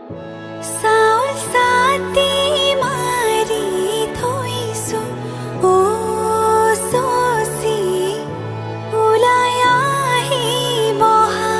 চাউল চাতি মাৰি থৈছো অ চচি ওলাই আহি বহা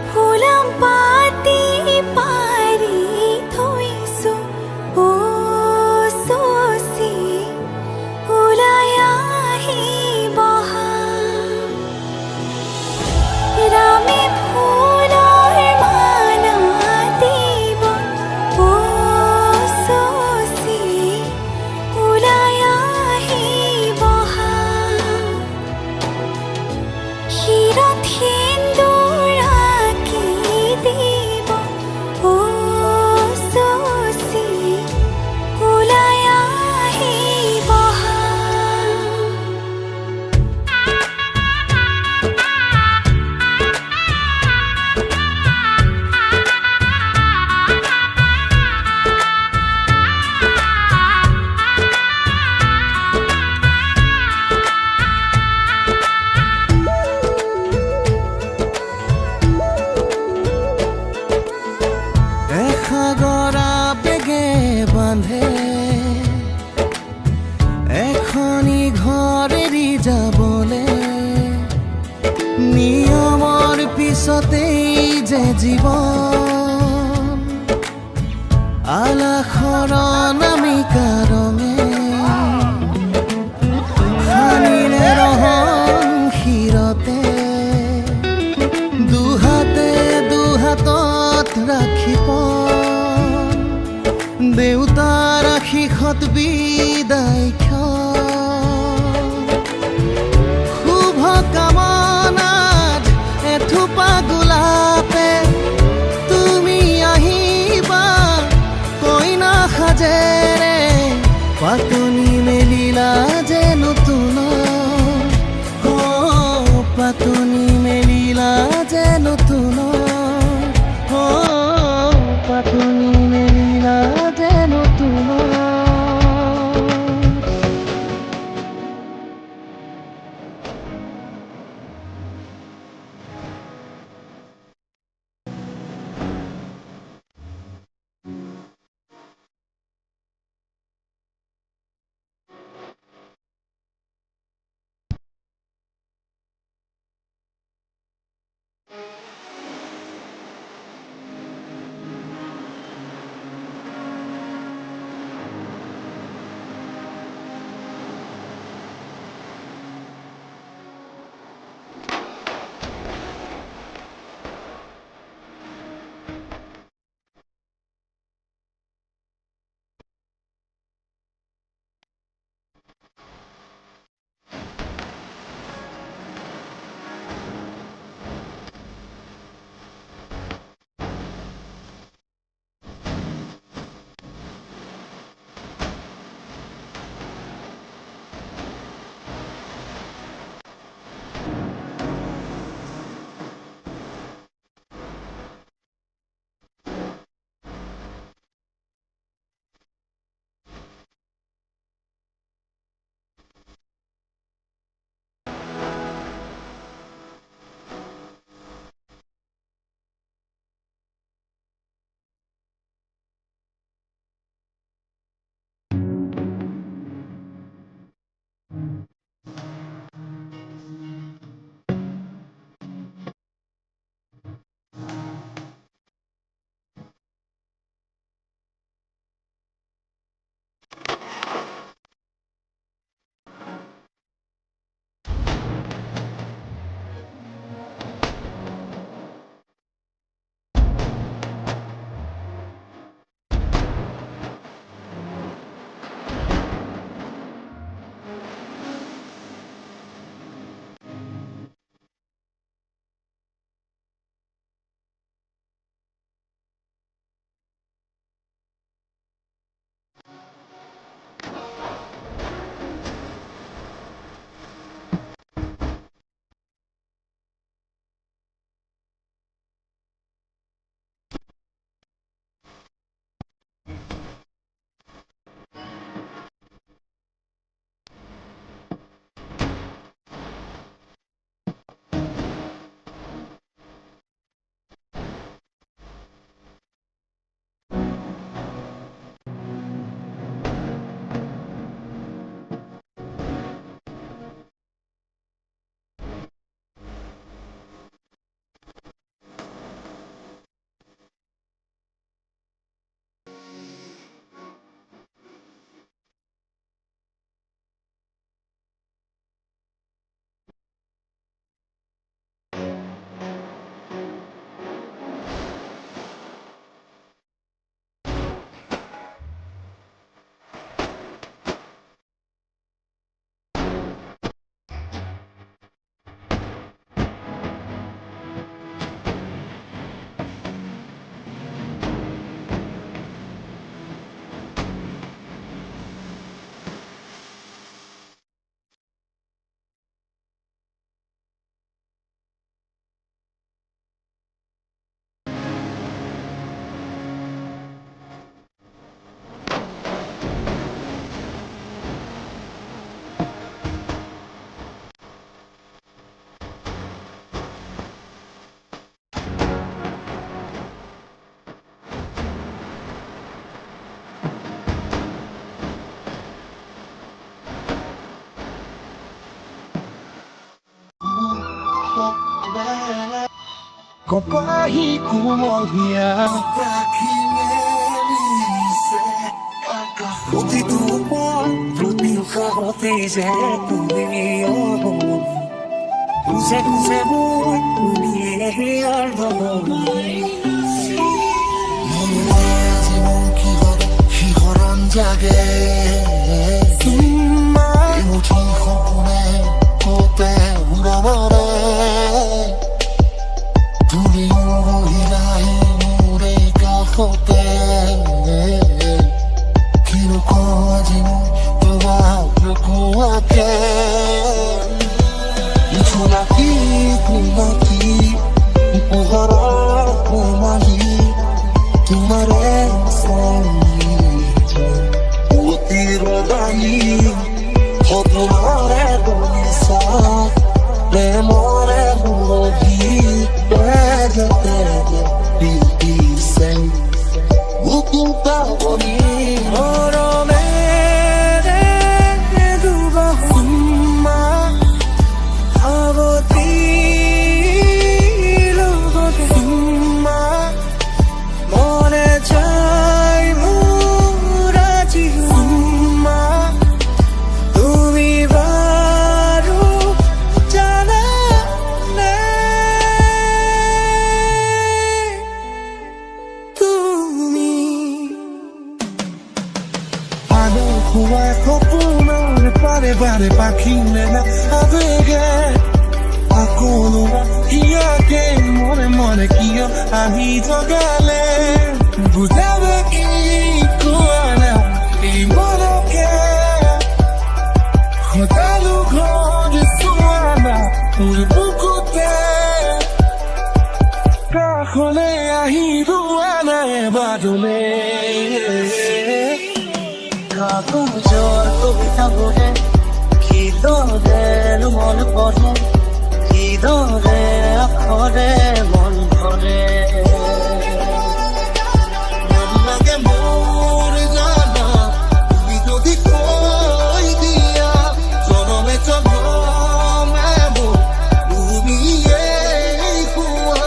ফুলাম পাতি পাৰি থৈছো অ চচি ওলাই আহি বহা ৰামে ফুলৰ মালা দিব অ চচি ওলাই আহি বহা শিৰত সেন্দুৰ আঁকি দিব অ চচি ওলাই আহি বহা এসাগৰা বেগে বান্ধে এখনি ঘৰ এৰি যাবলে নিয়মৰ পিছতেই যে জীৱন আলাসৰ নামিকা ৰঙে পানীৰে ৰহন শিৰতে দুহাতত ৰাখি দেউতাৰ আশীষত বিদায় শুভ কামনাত এথোপা গোলাপে তুমি আহিবা কইনা সাজেৰে Kopahi kumohia Ruti tupo Ruti ukahote je Tumiyo Kuse kuse boy Tumiye ardo 희걸한 자게 이모지 허분에 그때 울어버려 둘이 우리나이 우리가 그때 기놓고 아직 누가 그렇고 할게 이초나기 고마기 이뻐하라 고마히 두 말의 소리 어디로 가니 허브말에 보내서 내 머리에 물어기 빼게 비비생 웃고 따보니 얼음에 두고 숨마 아버지로 고대 숨마 মনে চাই মুরাজি উম্মা তুমি বারো জানা তুমি আলো খুয়া খপুনার পারে পারে পাখি মেলা আবেগে 아코노가 이야기 모래 모래 끼어 아니 저갈래 부자백이 있고 하나 이 모르게 호다루 거기 수아나 우리 부쿠때 가호네 아히도 하나 해봐도네 가끔 저또 비타고 해 기도대로 머리 뻗어 기도래 아코래 মন ভরে মনকে মোরে জানা তুমি যদি কই দিয়া জনমে জনমে তুমি এই কুয়া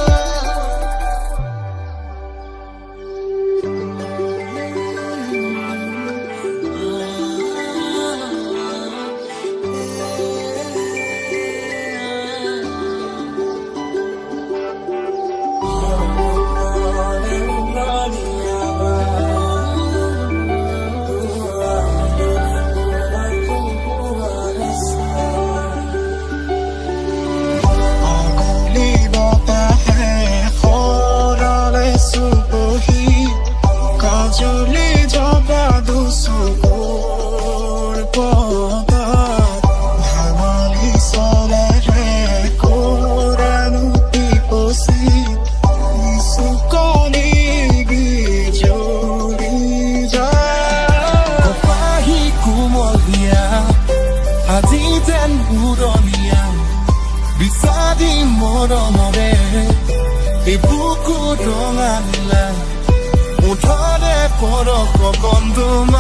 아직은 우러니야 비싸디 멀어너래 이 부끄러워하라 못하네 버럭거 건두말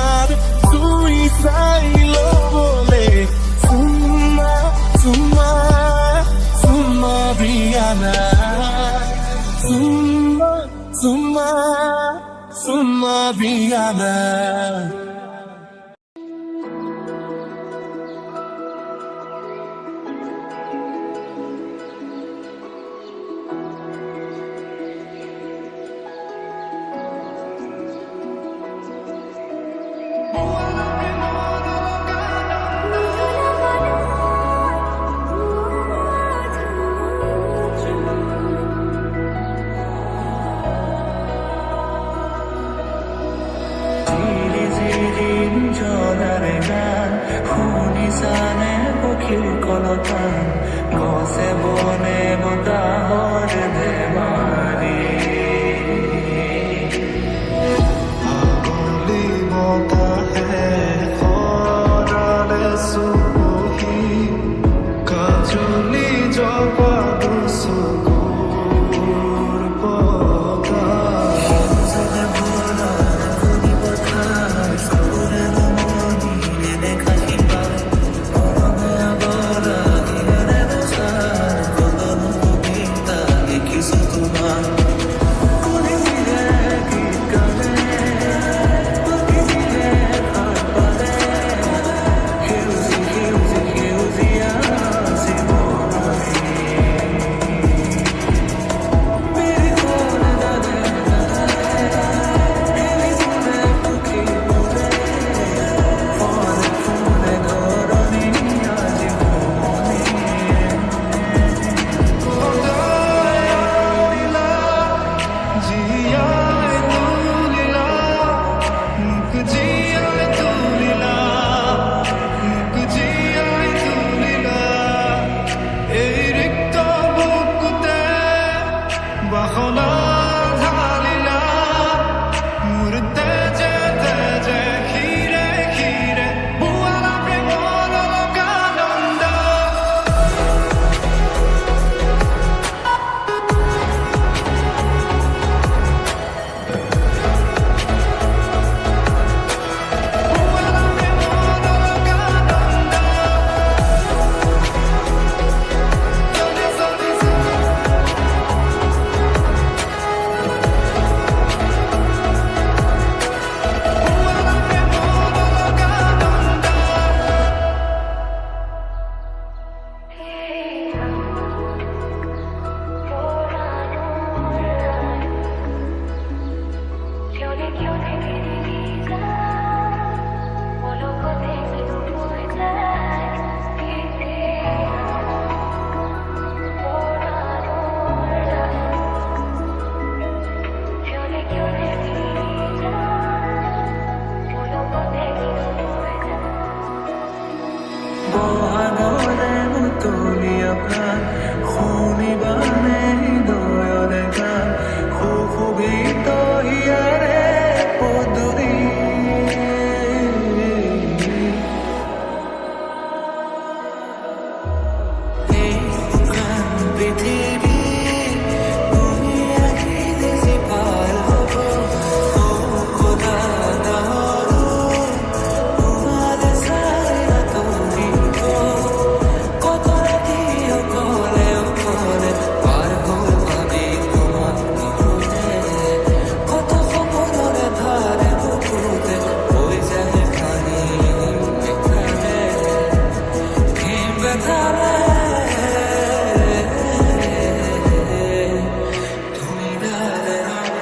수이사이로 볼래 숨마 숨마 숨마 비아나 숨마 숨마 숨마 비아나 Gose bone boda hor de mari agoli bota hai khorale suhi kajuli jaba dusukur bota zade bola kuni bota skure no moni dekha hiba পৃথিৱী তুমি আহি বেছি ভাল হ'ব খোদা নাৰো তোমালে চাই আঁতৰিব কত ৰাতি অকলে অকলে পাৰ হ'ল ভাবি তোমাক নিশোধে কত সপোনৰে ভাৰে বুকুতে হৈ যায় পানী বেখাৰে হিম বেখাৰে তুমি গালে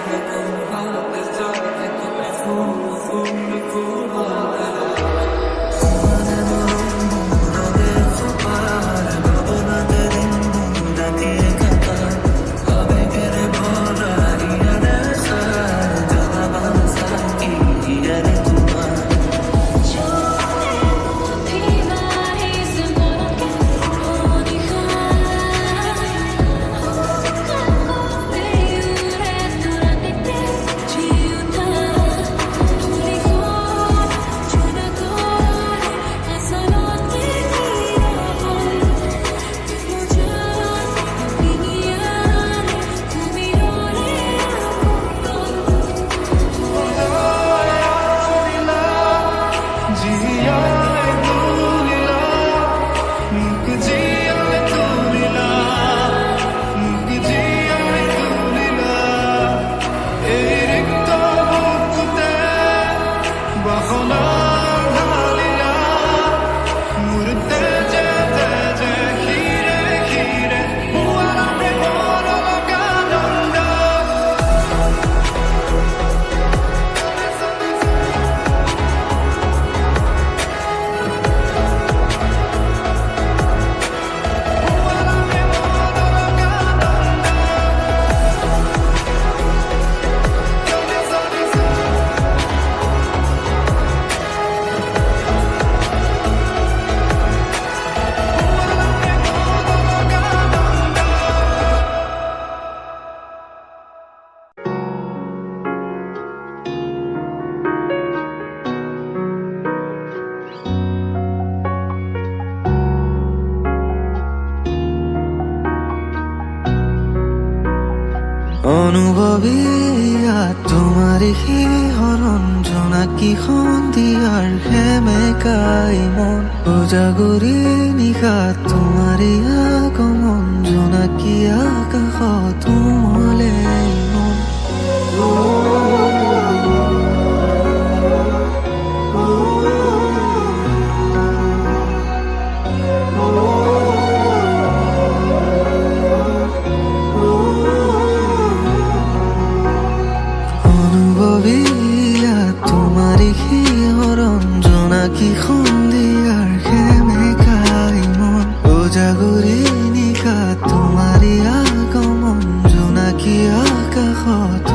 ৰকম ভাবে যাতে তুমি ফুল ফুল ফুল মানে মরম মনকে ফুপার ভাবনাতে দিন ডাকিয়ে কাটা আবেগের ভরা ইয়ারে সার জানাবান সাকি ইয়ারে তোমার জিয়ায় তুলিলা মুখ জিয়ায় তুলিলা মুখ জিয়ায় তুলিলা এই রিক্ত বুকুতে বাসনা ঢালিলা মুরতে যেতে যে খিৰে খিৰে মোৱাৰা প্ৰেমৰ লগা দণ্ড অনুভৱী তোমাৰে শিহৰণ জোনাকী সন্ধিয়াৰ সেমেকাই মন উজাগৰি নিশা তোমাৰে আগমন জোনাকী আকাশত উমলে মন অনুভৱী তোমাৰে শিহৰণ জোনাকী সন্ধিয়াৰ সেমেকাই মন উজাগৰি নিশা তোমাৰে আগমন জোনাকী আকাশত